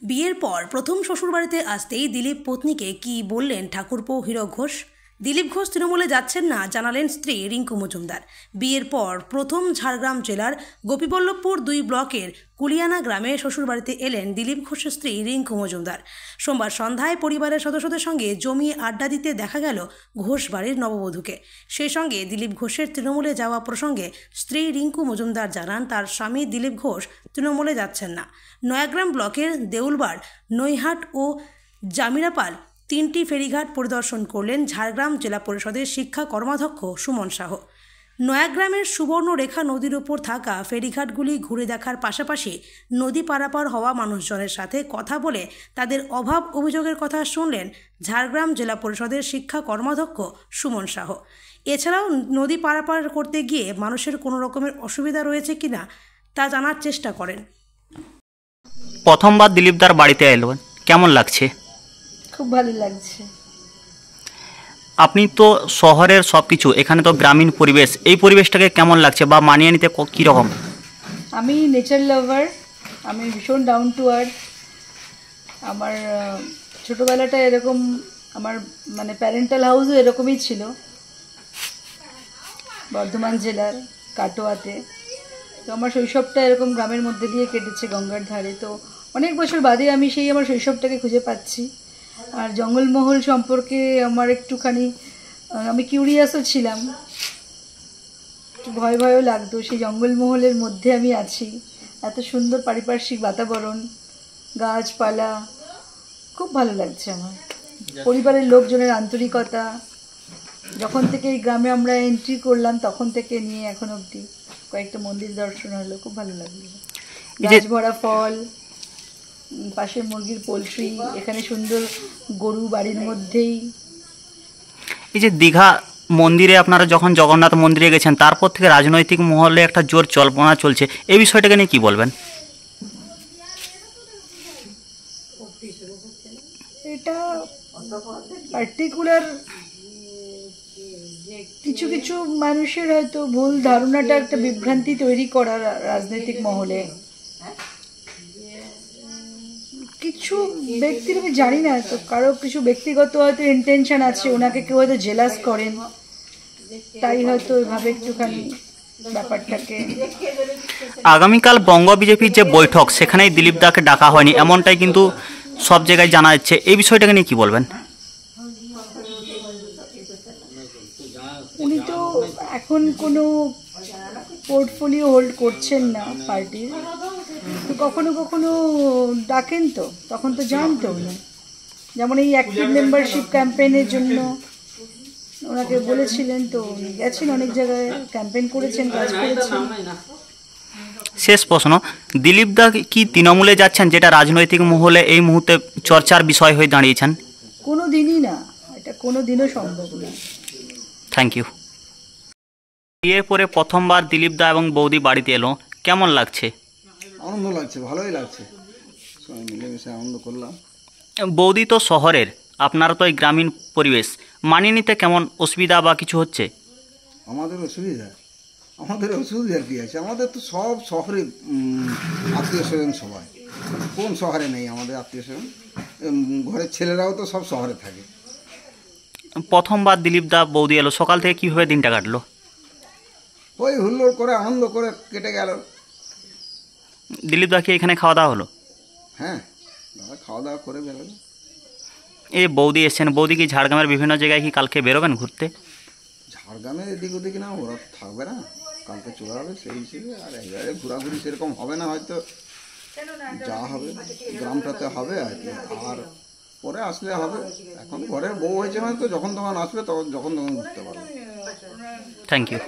বিয়ের পর প্রথম শ্বশুরবাড়িতে আসতেই দিলীপ পত্নীকে কি বললেন ঠাকুরপো হীরক ঘোষ। দিলীপ ঘোষ তৃণমূলে যাচ্ছেন না জানালেন স্ত্রী রিঙ্কু মজুমদার। বিয়ের পর প্রথম ঝাড়গ্রাম জেলার গোপীবল্লভপুর 2 ব্লকের কুলিয়ানা গ্রামে শ্বশুরবাড়িতে এলেন দিলীপ ঘোষের স্ত্রী রিঙ্কু মজুমদার। সোমবার সন্ধ্যায় পরিবারের সদস্যদের সঙ্গে জমিয়ে আড্ডা দিতে দেখা গেল ঘোষ বাড়ির নববধূকে। সেই সঙ্গে দিলীপ ঘোষের তৃণমূলে যাওয়া প্রসঙ্গে স্ত্রী রিঙ্কু মজুমদার জানান তার স্বামী দিলীপ ঘোষ তৃণমূলে যাচ্ছেন না। নয়াগ্রাম ব্লকের দেউলবাড়, নৈহাট ও জামিরাপাল 3টি ফেরিঘাট পরিদর্শন করলেন ঝাড়গ্রাম জেলা পরিষদের শিক্ষা কর্মাধ্যক্ষ সুমন সাহ। নয়াগ্রামের সুবর্ণরেখা নদীর ওপর থাকা ফেরিঘাটগুলি ঘুরে দেখার পাশাপাশি নদী পারাপার হওয়া মানুষজনের সাথে কথা বলে তাদের অভাব অভিযোগের কথা শুনলেন ঝাড়গ্রাম জেলা পরিষদের শিক্ষা কর্মাধ্যক্ষ সুমন সাহ। এছাড়াও নদী পারাপার করতে গিয়ে মানুষের কোনো রকমের অসুবিধা রয়েছে কিনা তা জানার চেষ্টা করেন। প্রথমবার দিলীপদার বাড়িতে এলেন, কেমন লাগছে? খুব ভালো লাগছে। আপনি তো শহরের সব কিছু, এখানে তো গ্রামীণ পরিবেশ, এই পরিবেশটাকে কেমন লাগছে বা মানিয়ে নিতে কীরকম? আমি নেচার লাভার, আমি ভীষণ ডাউন টু আর্থ। আমার ছোটোবেলাটা এরকম, আমার মানে প্যারেন্টাল হাউসও এরকমই ছিল বর্ধমান জেলার কাটোয়াতে। তো আমার শৈশবটা এরকম গ্রামের মধ্যে দিয়ে কেটেছে, গঙ্গার ধারে। তো অনেক বছর বাদে আমি সেই আমার শৈশবটাকে খুঁজে পাচ্ছি। আর জঙ্গলমহল সম্পর্কে আমার একটুখানি, আমি কিউরিয়াসও ছিলাম, একটু ভয় ভয়ও লাগতো। সেই জঙ্গলমহলের মধ্যে আমি আছি, এত সুন্দর পারিপার্শ্বিক বাতাবরণ, গাছপালা, খুব ভালো লাগছে আমার। পরিবারের লোকজনের আন্তরিকতা, যখন থেকে এই গ্রামে আমরা এন্ট্রি করলাম তখন থেকে নিয়ে এখন অবধি কয়েকটা মন্দির দর্শন হলো, খুব ভালো লাগলো। গাছ ভরা ফল, পাশে মুরগির পোলট্রি, এখানে সুন্দর গরু বাড়ির মধ্যেই। এই যে দীঘা মন্দিরে আপনারা যখন জগন্নাথ মন্দিরে গেছেন, তারপর থেকে রাজনৈতিক মহলে একটা জোর জল্পনা চলছে, এই বিষয়টাকে নিয়ে কী বলবেন? এটা পার্টিকুলার কিছু কিছু মানুষের হয়তো ভুল ধারণাটা একটা বিভ্রান্তি তৈরি করা রাজনৈতিক মহলে। কিছু ব্যক্তির আমি জানি না, তো কারো কিছু ব্যক্তিগত হয়তো ইন্টেনশন আছে, ওনাকে কেউ হয়তো জেলাস করেন, তাই হয়তো এভাবে একটুখানি ব্যাপারটাকে। আগামীকাল বঙ্গ বিজেপির যে বৈঠক, সেখানেই দিলীপদাকে ডাকা হয়নি, এমনটাই কিন্তু সব জায়গায় জানা যাচ্ছে, এই বিষয়টাকে নিয়ে কী বলবেন? উনি তো এখন কোনো পোর্টফোলিও হোল্ড করছেন না পার্টির, তো কখনো কখনো ডাকেন, তো তখন তো জানতো উনি। যেমন এই অ্যাক্টিভ মেম্বারশিপ ক্যাম্পেইনের জন্য ওনাকে বলেছিলেন, তো উনি গেছেন অনেক জায়গায়, ক্যাম্পেইন করেছেন, কাজ করেছেন। শেষ প্রশ্ন, দিলীপদা কি তৃণমূলে যাচ্ছেন, যেটা রাজনৈতিক মহলে এই মুহূর্তে চর্চার বিষয় হয়ে দাঁড়িয়েছেন? কোনো দিনই না, এটা কোনো দিনও সম্ভব না। Thank you. বিয়ের পরে প্রথমবার দিলীপদা এবং বৌদি বাড়িতে এলো, কেমন লাগছে? আনন্দ লাগছে, ভালোই লাগছে, সবাই মিলেমিশে আনন্দ করলাম। বৌদি তো শহরের, আপনারা তো এই গ্রামীণ পরিবেশ, মানিয়ে নিতে কেমন অসুবিধা বা কিছু হচ্ছে? আমাদের অসুবিধার কী আছে? আমাদের তো সব শহরে আত্মীয় স্বজন, সবাই। কোন শহরে নেই আমাদের আত্মীয় স্বজন? ঘরের ছেলেরাও তো সব শহরে থাকে। প্রথমবার দিলীপদা বৌদি এলো, সকাল থেকে কীভাবে দিনটা কাটলো? ওই হুল্লোড় করে আনন্দ করে কেটে গেল। দিলীপদা কি এখানে খাওয়া দাওয়া হলো? হ্যাঁ, দাদা খাওয়া দাওয়া করে বেরোলো। এই বৌদি এসছেন, বৌদি কি ঝাড়গ্রামের বিভিন্ন জায়গায় কি কালকে বেরোবেন ঘুরতে? ঝাড়গ্রামে এদিক ওদিক না, ওরা থাকবে না, কালকে চলে হবে সেই হিসেবে। আর এবারে ঘোরাঘুরি সেরকম হবে না, হয়তো যা হবে গ্রামটাতে হবে আর কি, আর পরে আসলে হবে। এখন ঘরের বউ হয়েছে মানে তো যখন তখন আসবে, তখন ঘুরতে পারবে। Thank you.